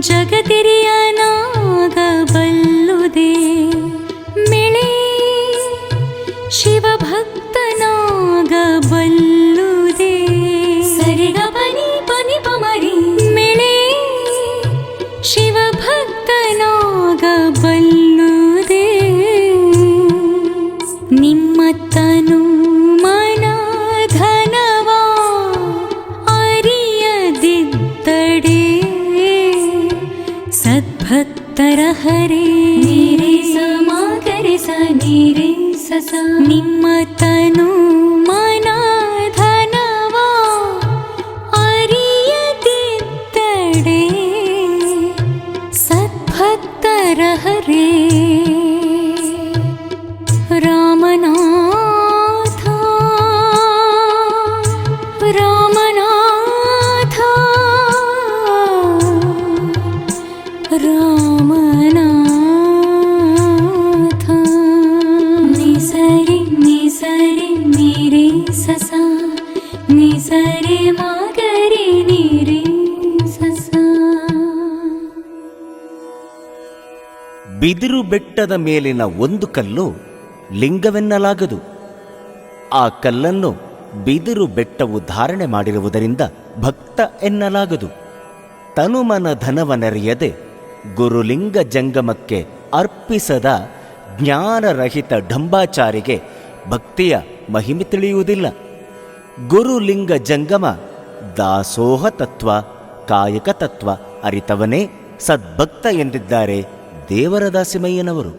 ಜಗತಿರಿಯನಾಗಬಲ್ಲುದೇ ಮಿಳೆ ಶಿವಭಕ್ತನಾಗಬಲ್ಲುದೇ ಸರಿಗ ಪನಿ ಪನಿ ಪಮರಿ ಮಿಳೆ ಶಿವಭಕ್ತನಾಗಬಲ್ಲುದೇ ನಿಮ್ಮ ತನು ಮನ ಧನವಾ ಅರಿಯದಿದ್ದಡೆ ಸದ್ಭಕ್ತರ ಹರೇ ನೀರೇ ಸಮಾಗರೆ ಸ ನೀರೇ ಸಸ ನಿಮ್ಮ ತನು ಮನ ಧನವಾ ಅರಿಯದಿದ್ದಡೆ ಸದ್ಭಕ್ತರ ಹರೇ ರಾಮನಾಥ ರಾಮನಾಥ ರಾಮನಾಥ ನಿಸರಿ ನಿಸರಿ ನೀರೇ ಸಸ ನಿಸರಿ ಮಾಗರಿ ನೀರೇ ಸಸ. ಬಿದಿರು ಬೆಟ್ಟದ ಮೇಲಿನ ಒಂದು ಕಲ್ಲು ಲಿಂಗವೆನ್ನಲಾಗದು. ಆ ಕಲ್ಲನ್ನು ಬಿದಿರು ಬೆಟ್ಟವು ಧಾರಣೆ ಮಾಡಿರುವುದರಿಂದ ಭಕ್ತ ಎನ್ನಲಾಗದು. ತನುಮನ ಧನವನರಿಯದೆ ಗುರುಲಿಂಗ ಜಂಗಮಕ್ಕೆ ಅರ್ಪಿಸದ ಜ್ಞಾನರಹಿತ ಢಂಬಾಚಾರಿಗೆ ಭಕ್ತಿಯ ಮಹಿಮೆ ತಿಳಿಯುವುದಿಲ್ಲ. ಗುರುಲಿಂಗ ಜಂಗಮ ದಾಸೋಹ ತತ್ವ ಕಾಯಕ ತತ್ವ ಅರಿತವನೇ ಸದ್ಭಕ್ತ ಎಂದಿದ್ದಾರೆ ದೇವರ ದಾಸಿಮಯ್ಯನವರು.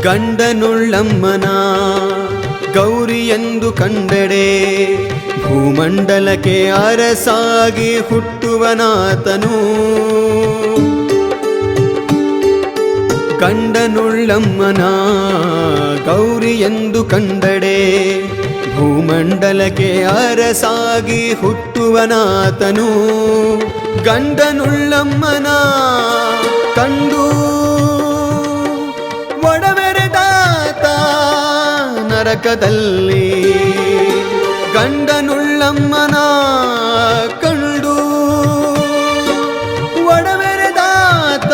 ಗಂಡನುಳ್ಳಮ್ಮನ ಗೌರಿಯೆಂದು ಕಂಡಡೆ ಭೂಮಂಡಲಕ್ಕೆ ಅರಸಾಗಿ ಹುಟ್ಟುವನಾತನು. ಗಂಡನುಳ್ಳಮ್ಮನ ಗೌರಿಯೆಂದು ಕಂಡಡೆ ಭೂಮಂಡಲಕ್ಕೆ ಅರಸಾಗಿ ಹುಟ್ಟುವನಾತನು. ಗಂಡನುಳ್ಳಮ್ಮನ ಕಂಡು ಒಡವೆರೆದಾತ ನರಕದಲ್ಲಿ. ಗಂಡನುಳ್ಳಮ್ಮನ ಕಂಡು ಒಡವೆರೆದಾತ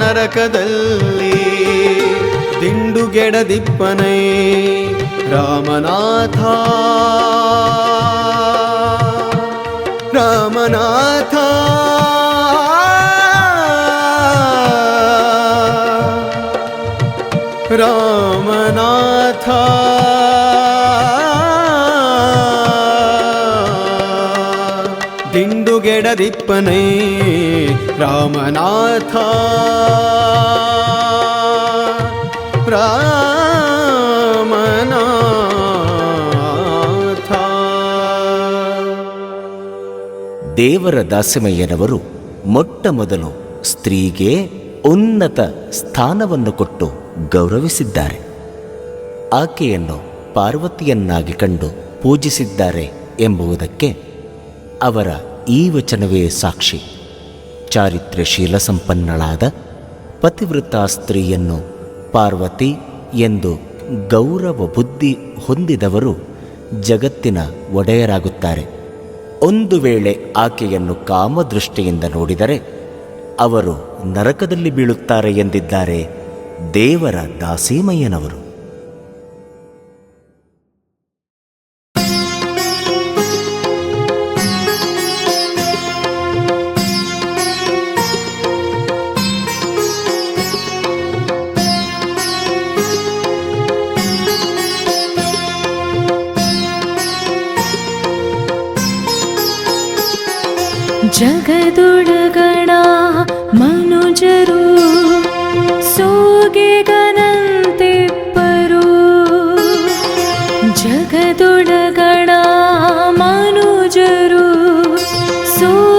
ನರಕದಲ್ಲಿ. ದಿಂಡುಗೆಡದಿಪ್ಪನೈ ರಾಮನಾಥ ರಾಮನಾಥ ರಾಮನಾಥ ದಿಂಡುಗೆಡದಿಪ್ಪನೈ ರಾಮನಾಥ ರಾಮನಾಥ. ದೇವರ ದಾಸಿಮಯ್ಯನವರು ಮೊಟ್ಟ ಮೊದಲು ಸ್ತ್ರೀಗೆ ಉನ್ನತ ಸ್ಥಾನವನ್ನು ಕೊಟ್ಟು ಗೌರವಿಸಿದ್ದಾರೆ. ಆಕೆಯನ್ನು ಪಾರ್ವತಿಯನ್ನಾಗಿ ಕಂಡು ಪೂಜಿಸಿದ್ದಾರೆ ಎಂಬುದಕ್ಕೆ ಅವರ ಈ ವಚನವೇ ಸಾಕ್ಷಿ. ಚಾರಿತ್ರ್ಯಶೀಲ ಸಂಪನ್ನಳಾದ ಪತಿವ್ರತ ಸ್ತ್ರೀಯನ್ನು ಪಾರ್ವತಿ ಎಂದು ಗೌರವ ಬುದ್ಧಿ ಹೊಂದಿದವರು ಜಗತ್ತಿನ ಒಡೆಯರಾಗುತ್ತಾರೆ. ಒಂದು ವೇಳೆ ಆಕೆಯನ್ನು ಕಾಮದೃಷ್ಟಿಯಿಂದ ನೋಡಿದರೆ ಅವರು ನರಕದಲ್ಲಿ ಬೀಳುತ್ತಾರೆ ಎಂದಿದ್ದಾರೆ ದೇವರ ದಾಸಿಮಯ್ಯನವರು. ಜಗದೊಳಗಣ ಮನುಜರು ಸೋಗೆಗನಂತೆಪ್ಪರು. ಜಗದೊಳಗಣ ಮನುಜರು ಸೋಗೆಗನಂತೆಪ್ಪರು.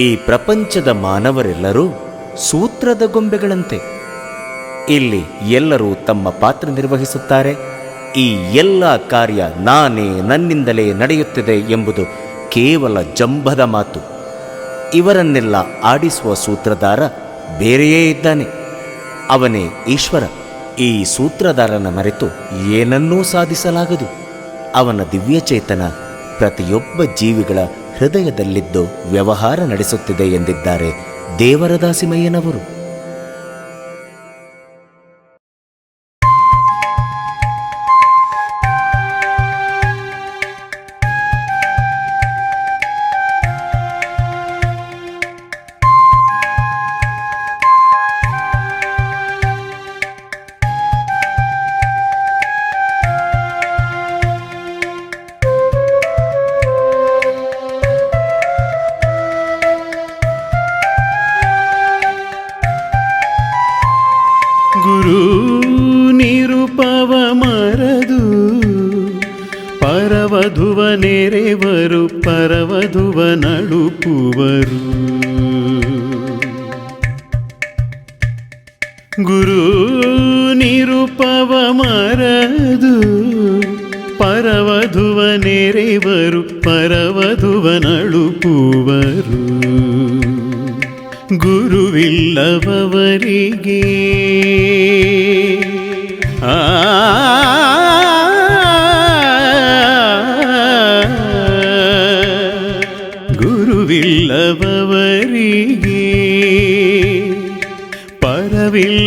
ಈ ಪ್ರಪಂಚದ ಮಾನವರೆಲ್ಲರೂ ಸೂತ್ರದ ಗೊಂಬೆಗಳಂತೆ. ಇಲ್ಲಿ ಎಲ್ಲರೂ ತಮ್ಮ ಪಾತ್ರ ನಿರ್ವಹಿಸುತ್ತಾರೆ. ಈ ಎಲ್ಲ ಕಾರ್ಯ ನಾನೇ, ನನ್ನಿಂದಲೇ ನಡೆಯುತ್ತಿದೆ ಎಂಬುದು ಕೇವಲ ಜಂಬದ ಮಾತು. ಇವರನ್ನೆಲ್ಲ ಆಡಿಸುವ ಸೂತ್ರಧಾರ ಬೇರೆಯೇ ಇದ್ದಾನೆ. ಅವನೇ ಈಶ್ವರ. ಈ ಸೂತ್ರಧಾರನ ಮರೆತು ಏನನ್ನೂ ಸಾಧಿಸಲಾಗದು. ಅವನ ದಿವ್ಯಚೇತನ ಪ್ರತಿಯೊಬ್ಬ ಜೀವಿಗಳ ಹೃದಯದಲ್ಲಿದ್ದು ವ್ಯವಹಾರ ನಡೆಸುತ್ತಿದೆ ಎಂದಿದ್ದಾರೆ ದೇವರ ದಾಸಿಮಯ್ಯನವರು. ಗುರು ನಿರುಪವ ಮರದು ಪರವಧುವ ನೆರೆವರು ಪರವಧುವ ನಡುಪುವರು. ಗುರು ನಿರುಪವ ಮರದು ಪರವಧುವ ನೆರೆವರು ಪರವಧುವ ನಡುಪುವರು. ಗುರುವಿಲ್ಲವವರಿಗೆ ಗುರುವಿಲ್ಲವವರಿಗೆ ಪರವಿಲ್ಲವವರಿಗೆ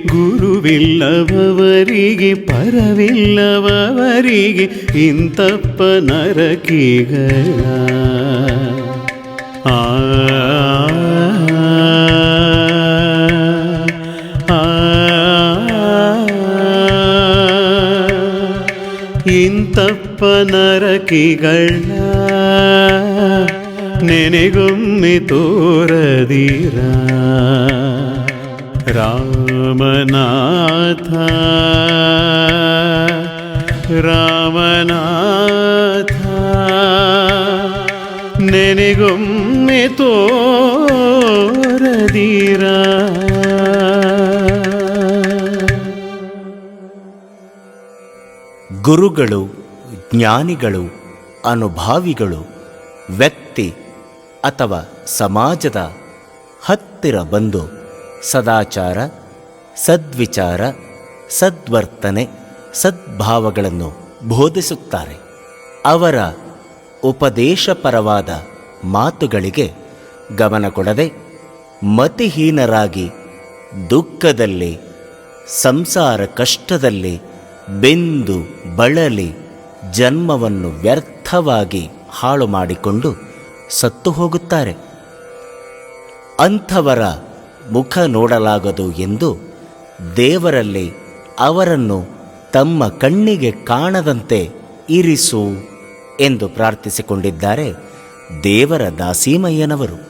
ಗುರುವಿಲ್ಲವವರಿಗೆ ಪರವಿಲ್ಲವವರಿಗೆ ಇಂತಪ್ಪ ನರಕಿಗಳ ಇಂತಪ್ಪ ನರಕಿಗಳ ನೆನೆಗೊಮ್ಮೆ ತೋರದಿರ. ರಾಮನಾಥ ರಾಮನಾಥ ನೆನೆಗೊಮ್ಮೆ ತೋರದಿರ. ಗುರುಗಳು, ಜ್ಞಾನಿಗಳು, ಅನುಭಾವಿಗಳು ವ್ಯಕ್ತಿ ಅಥವಾ ಸಮಾಜದ ಹತ್ತಿರ ಬಂದು ಸದಾಚಾರ, ಸದ್ವಿಚಾರ, ಸದ್ವರ್ತನೆ, ಸದ್ಭಾವಗಳನ್ನು ಬೋಧಿಸುತ್ತಾರೆ. ಅವರ ಉಪದೇಶಪರವಾದ ಮಾತುಗಳಿಗೆ ಗಮನ ಕೊಡದೆ ಮತಿಹೀನರಾಗಿ ದುಃಖದಲ್ಲಿ, ಸಂಸಾರ ಕಷ್ಟದಲ್ಲಿ ಬೆಂದು ಬಳಲಿ ಜನ್ಮವನ್ನು ವ್ಯರ್ಥವಾಗಿ ಹಾಳು ಮಾಡಿಕೊಂಡು ಸತ್ತು ಹೋಗುತ್ತಾರೆ. ಅಂಥವರ ಮುಖ ನೋಡಲಾಗದು ಎಂದು ದೇವರಲ್ಲಿ ಅವರನ್ನು ತಮ್ಮ ಕಣ್ಣಿಗೆ ಕಾಣದಂತೆ ಇರಿಸು ಎಂದು ಪ್ರಾರ್ಥಿಸಿಕೊಂಡಿದ್ದಾರೆ ದೇವರ ದಾಸಿಮಯ್ಯನವರು.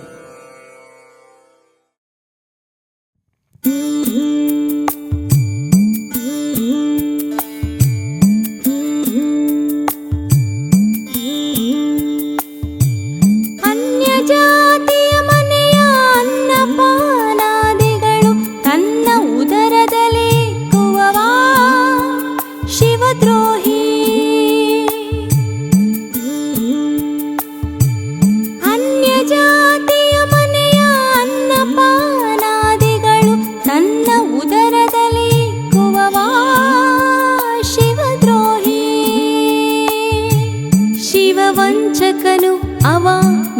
ವಂಚಕನು ಅವ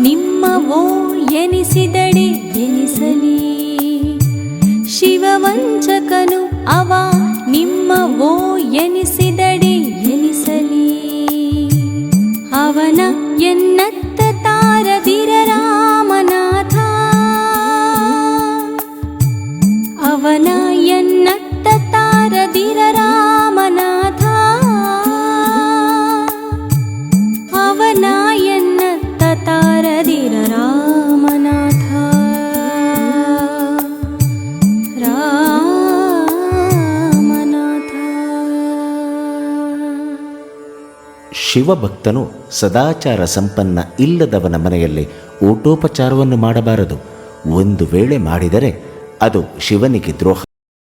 ನಿಮ್ಮವೋ ಎನಿಸಿದಡೆ ಎನಿಸಲಿ. ಶಿವವಂಚಕನು ಅವ ನಿಮ್ಮವೋ ಎನಿಸಿದಡೆ ಎನಿಸಲಿ. ಅವನ ಎನ್ನತ್ತ ತಾರದಿರ ರಾಮನಾಥ. ಅವನ ಎನ್ನತ್ತ ತಾರದಿರ ರಾಮನಾಥ. ಅವನ ಎನ್ನತ್ತ ತಾರದಿರ ರಾಮನಾಥ. ರಾಮ ಶಿವಭಕ್ತನು ಸದಾಚಾರ ಸಂಪನ್ನ ಇಲ್ಲದವನ ಮನೆಯಲ್ಲಿ ಊಟೋಪಚಾರವನ್ನು ಮಾಡಬಾರದು. ಒಂದು ವೇಳೆ ಮಾಡಿದರೆ ಅದು ಶಿವನಿಗೆ ದ್ರೋಹ,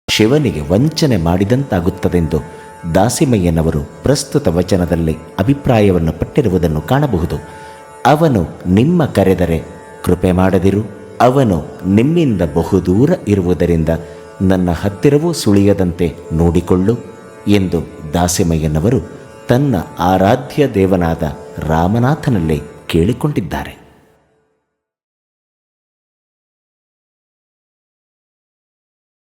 ಶಿವನಿಗೆ ವಂಚನೆ ಮಾಡಿದಂತಾಗುತ್ತದೆಂದು ದಾಸಿಮಯ್ಯನವರು ಪ್ರಸ್ತುತ ವಚನದಲ್ಲಿ ಅಭಿಪ್ರಾಯವನ್ನು ಪಟ್ಟಿರುವುದನ್ನು ಕಾಣಬಹುದು. ಅವನು ನಿಮ್ಮ ಕರೆದರೆ ಕೃಪೆ ಮಾಡದಿರು, ಅವನು ನಿಮ್ಮಿಂದ ಬಹುದೂರ ಇರುವುದರಿಂದ ನನ್ನ ಹತ್ತಿರವೂ ಸುಳಿಯದಂತೆ ನೋಡಿಕೊಳ್ಳು ಎಂದು ದಾಸಿಮಯ್ಯನವರು ತನ್ನ ಆರಾಧ್ಯ ದೇವನಾದ ರಾಮನಾಥನಲ್ಲಿ ಕೇಳಿಕೊಂಡಿದ್ದಾರೆ.